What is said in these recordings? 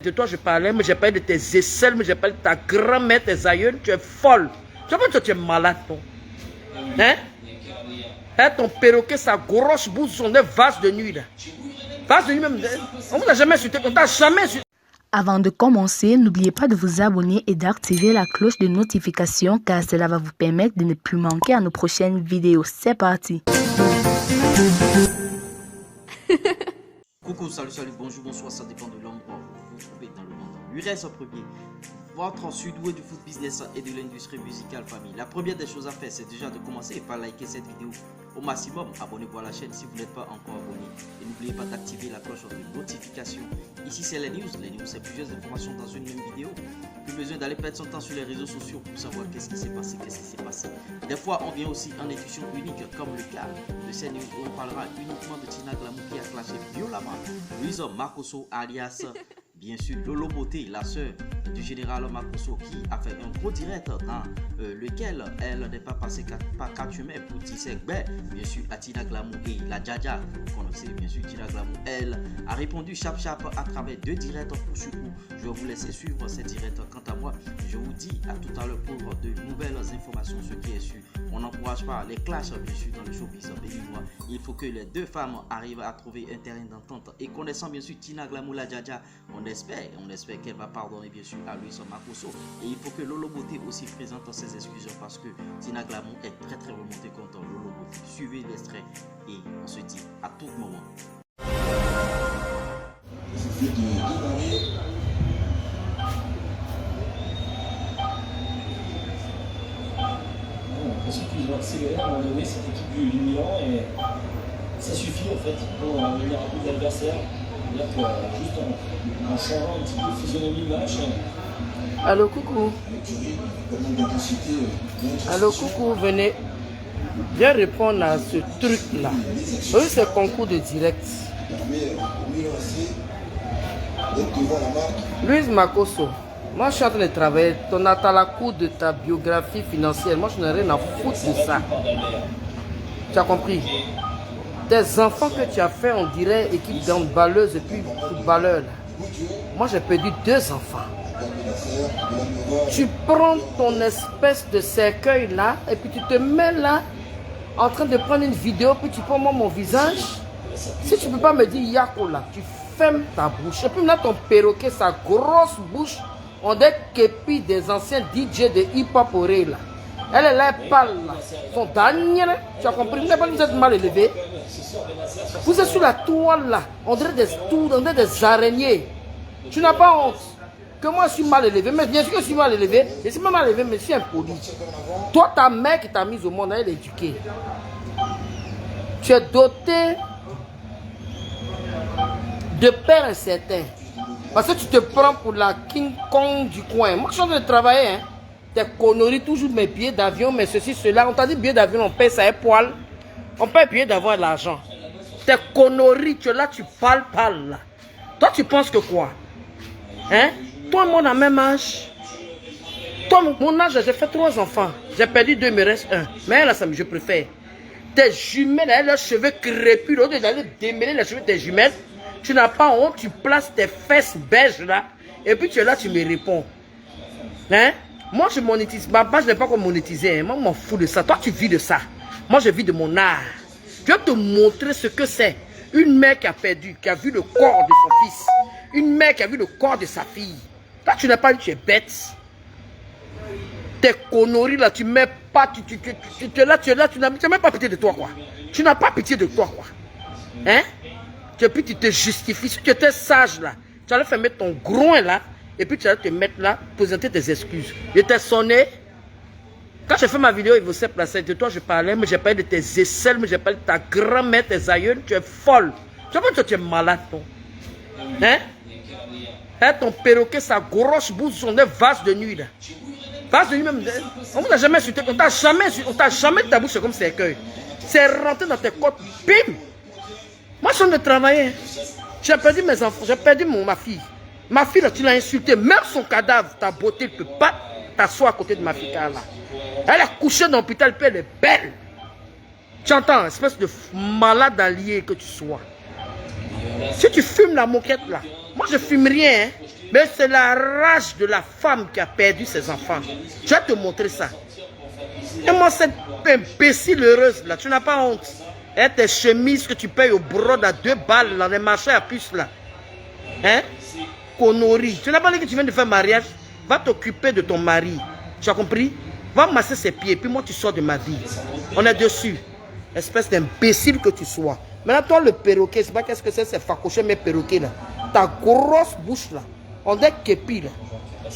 De toi je parlais, mais j'ai parlé de tes aisselles, mais j'ai parlé de ta grand-mère, tes aïeuls, tu es folle. Tu vois que tu es malade, toi. Hein? Hein, ton perroquet, sa grosse bouche sont des vases de nuit, là. Vases de nuit même, on vous a jamais insulté, on t'a jamais insulté. Avant de commencer, n'oubliez pas de vous abonner et d'activer la cloche de notification car cela va vous permettre de ne plus manquer à nos prochaines vidéos. C'est parti! Coucou, salut, bonjour, bonsoir, ça dépend de l'endroit où vous vous trouvez dans le monde. L'URS en premier, votre sud-ouest du foot business et de l'industrie musicale famille. La première des choses à faire, c'est déjà de commencer par liker cette vidéo au maximum. Abonnez-vous à la chaîne si vous n'êtes pas encore abonné. Et n'oubliez pas d'activer la cloche de notification. Ici, c'est les news. Les news, c'est plusieurs informations dans une même vidéo. Plus besoin d'aller perdre son temps sur les réseaux sociaux pour savoir qu'est-ce qui s'est passé, Des fois, on vient aussi en édition unique, comme le cas de ces news où on parlera uniquement de Tina Glamour qui a clashé violemment Louise Makosso alias bien sûr Lolo Beauté, la sœur du général Makosso, qui a fait un gros direct dans lequel elle n'est pas passée par 4 chemins pour dire bien sûr à Tina Glamour et la Djaja. Vous connaissez bien sûr Tina Glamour. Elle a répondu chap à travers 2 directs pour ce coup. Je vais vous laisser suivre ces directs. Quant à moi, je vous dis à tout à l'heure pour de nouvelles informations. Ce qui est sûr, on n'encourage pas les clashs bien sûr dans le showbiz béninois. Il faut que les deux femmes arrivent à trouver un terrain d'entente. Et connaissant bien sûr Tina Glamour, la Djaja, on espère qu'elle va pardonner bien sûr à Louise Makosso. Et il faut que Lolo Beauté aussi présente ses excuses parce que Tina Glamour est très remontée contre Lolo Beauté. Suivez l'extrait et on se dit à tout moment. J'ai l'impression qu'ils ont accéléré à un moment donné cette équipe du Milan et ça suffit en fait pour venir à bout de l'adversaire. C'est-à-dire que juste en changeant un petit peu de physionomie de match. Allô, coucou. Allô, coucou, venez. Viens répondre à ce truc-là. Oui, c'est concours de direct. Louise Makosso, moi je suis en train de travailler. On attend la cour de ta biographie financière. Moi je n'ai rien à foutre de ça. Tu as compris? Des enfants que tu as fait, on dirait équipe d'handballeuse et puis footballeur. Moi j'ai perdu 2 enfants. Tu prends ton espèce de cercueil là et puis tu te mets là en train de prendre une vidéo puis tu prends moi mon visage. Si tu ne peux pas me dire Yako là, tu fermes ta bouche. Et puis maintenant ton perroquet, sa grosse bouche, on dirait képi des anciens DJ de hip-hop là. Elle est là, elle parle là. Son dernier, tu as compris, vous êtes mal élevé. Vous êtes sur la toile là, on dirait des araignées. Tu n'as pas honte que moi je suis mal élevé, mais bien sûr que je suis mal élevé. Je suis pas mal élevé, mais je suis impoli. Toi, ta mère qui t'a mise au monde, elle est éduquée. Tu es doté de père incertain. Parce que tu te prends pour la King Kong du coin. Moi, je suis en train de travailler. Hein. Tes conneries, toujours mes billets d'avion, mais ceci, cela. On t'a dit billets d'avion, on paye ça à poil. On paye billets d'avoir de l'argent. Tes conneries, tu es là, tu parles là. Toi, tu penses que quoi? Hein? Toi et moi, on a le même âge. Toi, mon âge, j'ai fait 3 enfants. J'ai perdu 2, il me reste 1. Mais là, je préfère. Tes jumelles, elles, leurs cheveux crépus, au lieu d'aller démêler les cheveux de tes jumelles, tu n'as pas honte, tu places tes fesses beiges là, et puis tu es là, tu me réponds. Hein? Moi, je monétise. Ma page n'est pas comme monétiser. Hein. Moi, je m'en fous de ça. Toi, tu vis de ça. Moi, je vis de mon art. Je vais te montrer ce que c'est. Une mère qui a perdu, qui a vu le corps de son fils. Une mère qui a vu le corps de sa fille. Toi, tu n'as pas vu, tu es bête. Tes conneries là, tu mets pas, tu es là, tu n'as même pas pitié de toi, quoi. Tu n'as pas pitié de toi, quoi. Hein? Et puis tu te justifies. Si tu étais sage là, tu allais faire mettre ton groin là, et puis tu allais te mettre là, présenter tes excuses. Je t'ai sonné. Quand j'ai fait ma vidéo, il vous s'est placé. De toi je parlais, mais j'ai parlé de tes aisselles, mais j'ai parlé de ta grand-mère, tes aïeuls. Tu es folle. Tu vois que tu es malade, toi. Hein? Hein, ton perroquet, sa grosse bouche sont des vases de nuit là. Vases de nuit même. On vous a jamais insulté. On t'a jamais ta bouche comme cercueil. C'est rentré dans tes côtes. Bim! Moi, je suis en train de travailler. J'ai perdu mes enfants, j'ai perdu ma fille. Ma fille, là, tu l'as insultée. Même son cadavre, ta beauté ne peut pas t'asseoir à côté de ma fille là. Elle est couchée dans l'hôpital, puis elle est belle. Tu entends, espèce de malade allié que tu sois. Si tu fumes la moquette là, moi je fume rien. Hein. Mais c'est la rage de la femme qui a perdu ses enfants. Je vais te montrer ça. Et moi, cette imbécile heureuse là, tu n'as pas honte. Et tes chemises que tu payes au brode à 2 balles dans les marchés à puce là. Hein? Connerie. Tu n'as pas dit que tu viens de faire mariage? Va t'occuper de ton mari. Tu as compris? Va masser ses pieds. Puis moi, tu sors de ma vie. On est dessus. Espèce d'imbécile que tu sois. Maintenant, toi, le perroquet, c'est pas qu'est-ce que c'est facocher mes perroquets là. Ta grosse bouche là. On est képi là.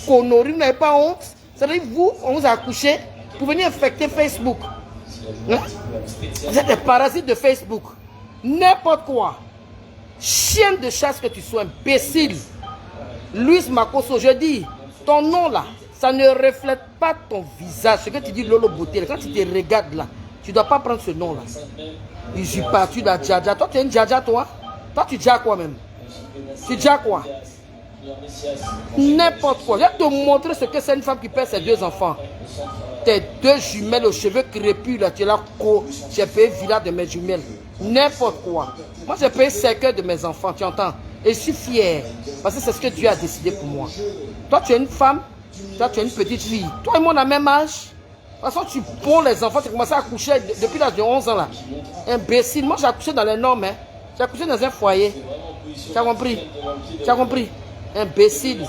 Connerie, vous n'avez pas honte? C'est-à-dire, vous, on vous a accouché pour venir infecter Facebook. Hein? Vous êtes des parasites de Facebook. N'importe quoi. Chienne de chasse que tu sois, imbécile. Louise Makosso, je dis, ton nom là, ça ne reflète pas ton visage. Ce que tu dis Lolo Beauté, quand tu te regardes là, tu ne dois pas prendre ce nom là. Usurpateur de la Djadja. Toi, tu es une Djadja, toi? Toi, tu dis quoi même? Tu dis quoi? N'importe quoi. Je vais te montrer ce que c'est une femme qui perd ses 2 enfants. Tes 2 jumelles aux cheveux crépus là, tu es là, j'ai payé villa de mes jumelles. N'importe quoi. Moi, j'ai payé 5 heures de mes enfants, tu entends? Et je suis fier. Parce que c'est ce que Dieu a décidé pour moi. Toi, tu es une femme. Toi, tu es une petite fille. Toi et moi, on a le même âge. De toute façon, tu ponds les enfants. Tu as commencé à accoucher depuis l'âge de 11 ans là. Imbécile. Moi, j'ai accouché dans les normes. Hein. J'ai accouché dans un foyer. Tu as compris? Tu as compris? Imbécile.